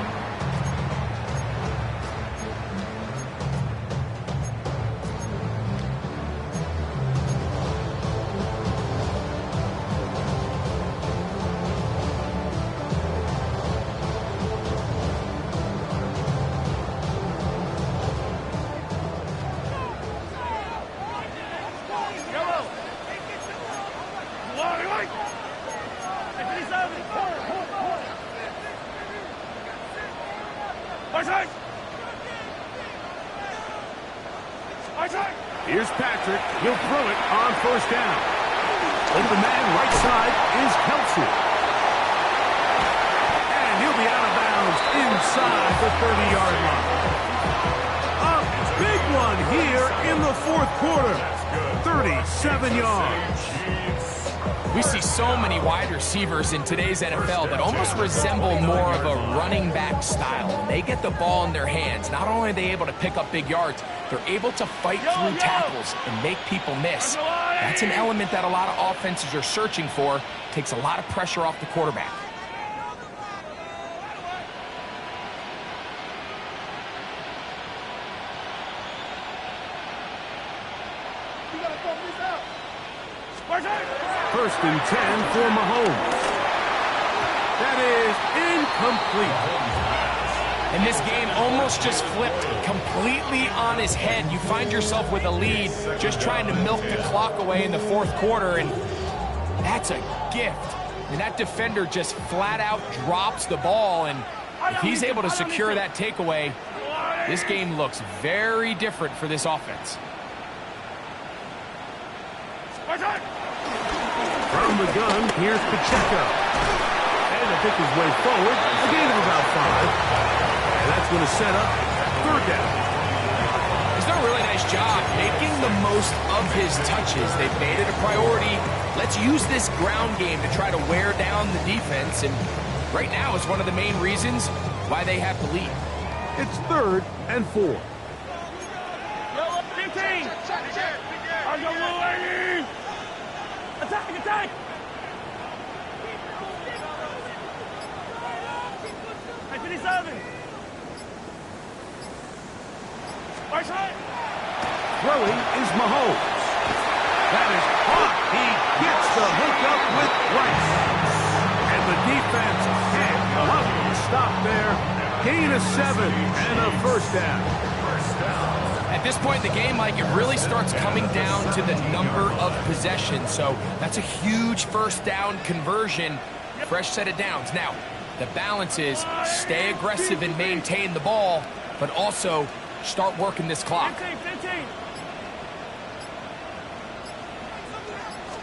Here's Patrick. He'll throw it on first down. Open man right side is Kelsey. And he'll be out of bounds inside the 30-yard line. A big one here in the fourth quarter. 37 yards. We see so many wide receivers in today's NFL that almost resemble more of a running back style. When they get the ball in their hands, not only are they able to pick up big yards, they're able to fight through tackles and make people miss. That's an element that a lot of offenses are searching for. Takes a lot of pressure off the quarterback. First and 10 for Mahomes. That is incomplete. And this game almost just flipped completely on his head. You find yourself with a lead, just trying to milk the clock away in the fourth quarter, and that's a gift. And that defender just flat out drops the ball, and if he's able to secure that takeaway, this game looks very different for this offense. From the gun, here's Pacheco. And to pick his way forward, a gain of about 5. And that's going to set up third down. He's done a really nice job making the most of his touches. They've made it a priority. Let's use this ground game to try to wear down the defense. And right now is one of the main reasons why they have the lead. It's 3rd and 4. 15. Attack, attack! 57. Throwing is Mahomes. That is hot. He gets the hook up with Rice. And the defense can't come up with a stop there. Gain of 7 and a first down. At this point in the game, Mike, it really starts coming down to the number of possessions. So that's a huge first down conversion. Fresh set of downs. Now, the balance is stay aggressive and maintain the ball, but also start working this clock. 15.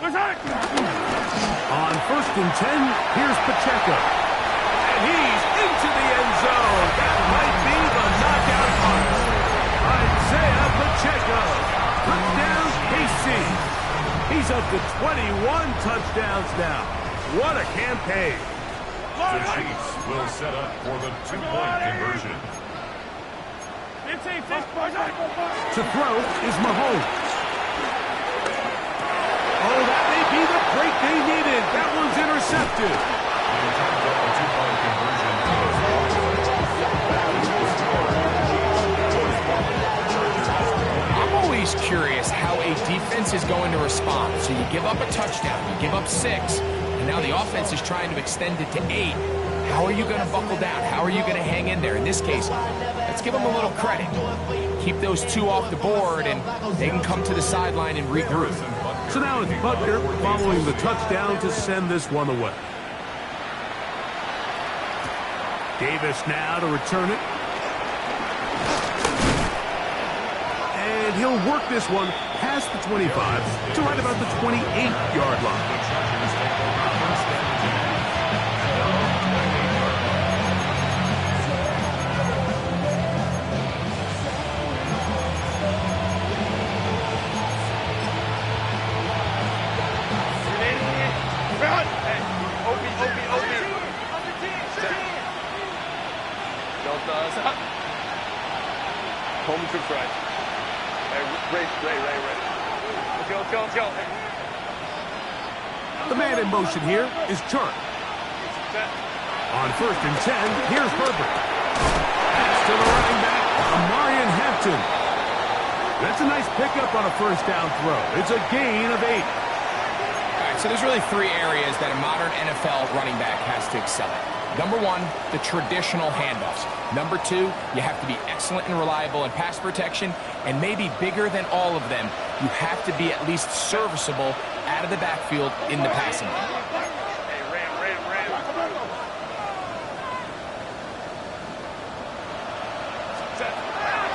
On first and 10, here's Pacheco. And he's into the end zone. That might be the knockout punch. Isaiah Pacheco. Touchdown, KC. He's up to 21 touchdowns now. What a campaign. The Chiefs will set up for the two-point conversion. 15. To throw is Mahomes. Oh, that may be the break they needed. That one's intercepted. In terms of the two-point conversion, I'm always curious how a defense is going to respond. So you give up a touchdown, you give up 6, and now the offense is trying to extend it to 8. How are you going to buckle down? How are you going to hang in there? In this case, let's give them a little credit. Keep those two off the board, and they can come to the sideline and regroup. So now it's Butker following the touchdown to send this one away. Davis now to return it. And he'll work this one past the 25 to right about the 28-yard line. Home troops right. Ray. Let's go. The man in motion here is Chark. On 1st and 10, here's Herbert. Pass to the running back, Amarian Hampton. That's a nice pickup on a first down throw. It's a gain of 8. All right, so there's really 3 areas that a modern NFL running back has to excel at. Number 1, the traditional handoffs. Number 2, you have to be excellent and reliable in pass protection, and maybe bigger than all of them, you have to be at least serviceable out of the backfield in the passing game. Hey, ram.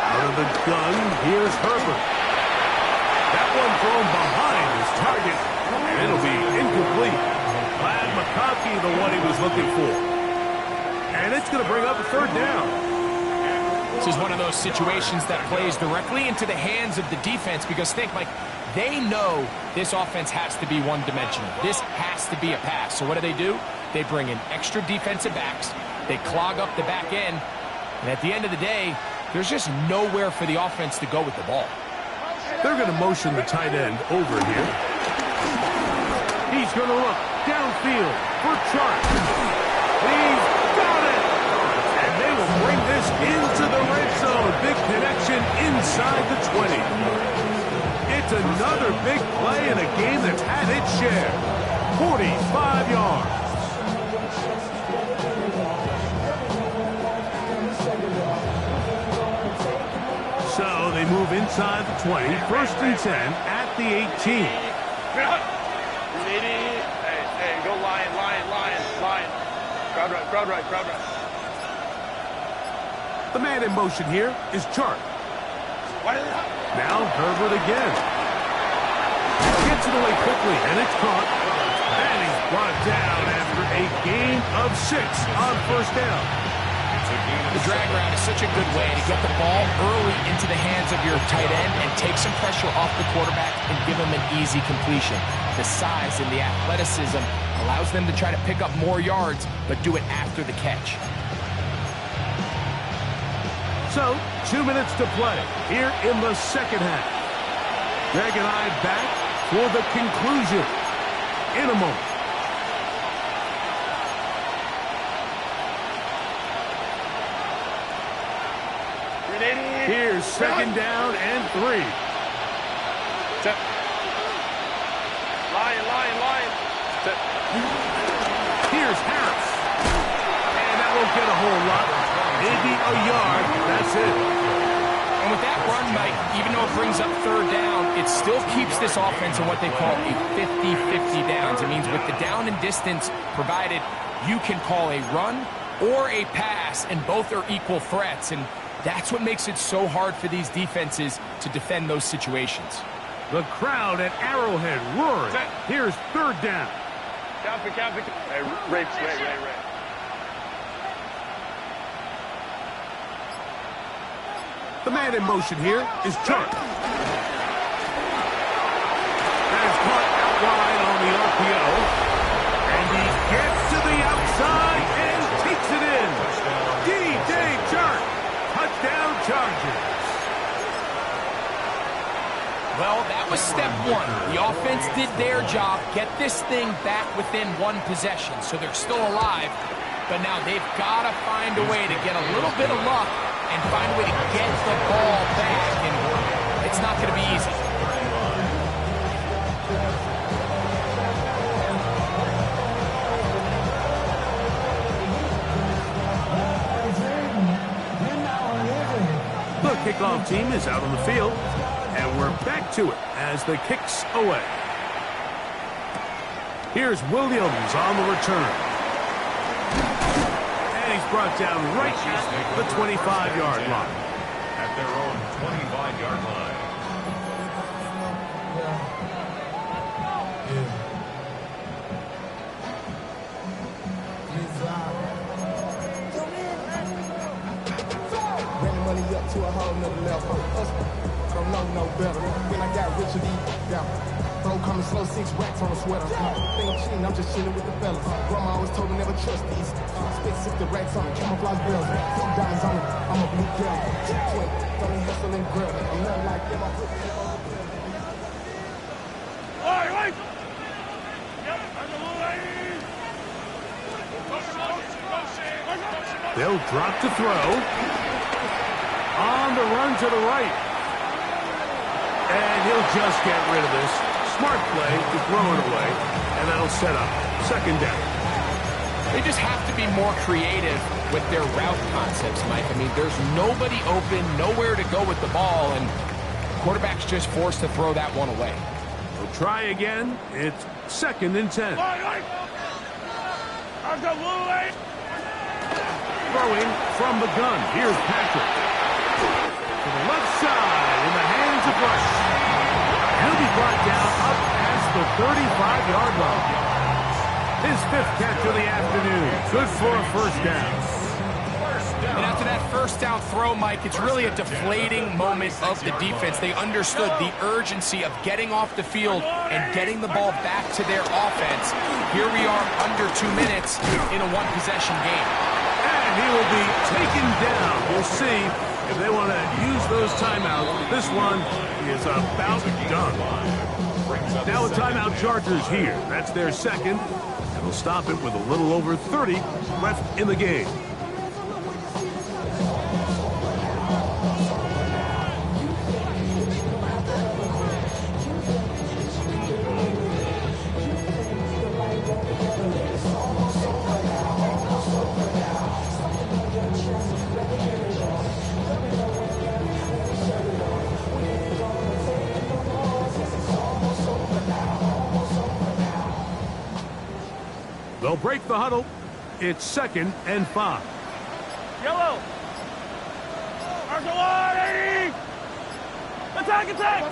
Out of the gun, here's Herbert. That one thrown behind his target, and it'll be incomplete. Glad McConkey the one he was looking for. And it's going to bring up a 3rd down. This is one of those situations that plays directly into the hands of the defense because think, like, they know this offense has to be one-dimensional. This has to be a pass. So what do? They bring in extra defensive backs. They clog up the back end. And at the end of the day, there's just nowhere for the offense to go with the ball. They're going to motion the tight end over here. He's going to look downfield for Chark. He's got it! And they will bring this into the red zone. Big connection inside the 20. It's another big play in a game that's had its share. 45 yards. So they move inside the 20. 1st and 10 at the 18. Hey, go lion. Crowd right. The man in motion here is Chark. Now Herbert again. Gets it away quickly, and it's caught. And he's brought down after a gain of 6 on 1st down. The drag route is such a good way to get the ball early into the hands of your tight end and take some pressure off the quarterback and give him an easy completion. The size and the athleticism allows them to try to pick up more yards, but do it after the catch. So, 2 minutes to play here in the 2nd half. Greg and I back for the conclusion in a moment. Here's 2nd down and 3. Lion. Here's Harris. And that won't get a whole lot. Maybe a yard. That's it. And with that run, Mike, even though it brings up 3rd down, it still keeps this offense in what they call a 50-50 downs. It means with the down and distance provided, you can call a run or a pass, and both are equal threats. And that's what makes it so hard for these defenses to defend those situations. The crowd at Arrowhead roaring. Here's 3rd down. Count. Hey, Ray. The man in motion here is Chark. That is caught out wide on the RPO. And he gets to the outside and takes it in. D.J. Chark. Touchdown Chargers. Well, that was step 1. The offense did their job, get this thing back within 1 possession, so they're still alive. But now they've got to find a way to get a little bit of luck and find a way to get the ball back, and it's not going to be easy. kickoff team is out on the field, and we're back to it as the kick's away. Here's Williams on the return. And he's brought down right at the 25-yard line. At their own 25-yard line. Money up to a whole nother level. Don't know no better. When I got rich of these down. Bro coming slow, 6 racks on a sweater. Think I'm cheating, I'm just chilling with the fellas. Grandma always told me never trust these. Spit 60 racks on me, camouflage bells. Blue diamonds on me, I'm a blue girl. Twin, don't need hustle and grill. I'm not like them, I put them on the grill. All right. Yep, that's a little lady. They'll drop to throw. On the run to the right. And he'll just get rid of this. Smart play to throw it away. And that'll set up second down. They just have to be more creative with their route concepts, Mike. I mean, there's nobody open, nowhere to go with the ball, and the quarterback's just forced to throw that one away. We'll try again. It's 2nd and 10. That's a little late. Throwing from the gun. Here's Patrick. To the left side in the hands of Rush. He'll be brought down up past the 35-yard line. His 5th catch of the afternoon. Good for a first down. And after that first down throw, Mike, it's really a deflating moment of the defense. They understood the urgency of getting off the field and getting the ball back to their offense. Here we are under 2 minutes in a one-possession game. And he will be taken down. We'll see if they want to use those timeouts. This one is about done. Now a timeout Chargers here. That's their second. And they'll stop it with a little over 30 left in the game. They'll break the huddle. It's 2nd and 5. Yellow. Arcelati. Attack, attack.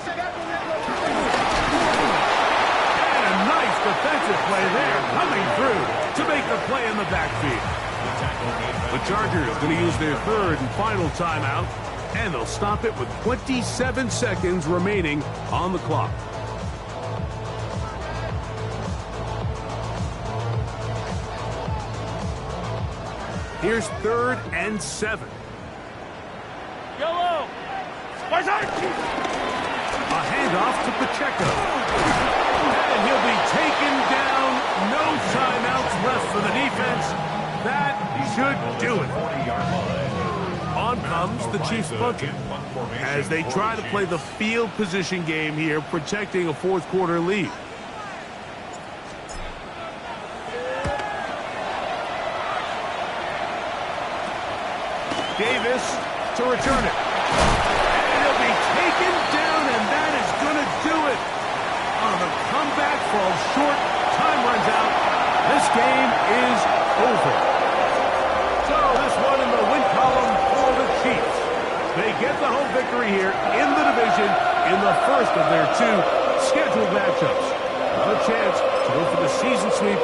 And a nice defensive play there coming through to make the play in the backfield. The Chargers going to use their 3rd and final timeout, and they'll stop it with 27 seconds remaining on the clock. Here's 3rd and 7. Yellow. My side. A handoff to Pacheco. And he'll be taken down. No timeouts left for the defense. That should do it. On comes the Chiefs punter as they try to play the field position game here, protecting a 4th quarter lead. Davis to return it. And he'll be taken down, and that is going to do it. On the comeback, falls short. Time runs out. This game is over. So this one in the win column for the Chiefs. They get the home victory here in the division in the first of their 2 scheduled matchups. A chance to go for the season sweep.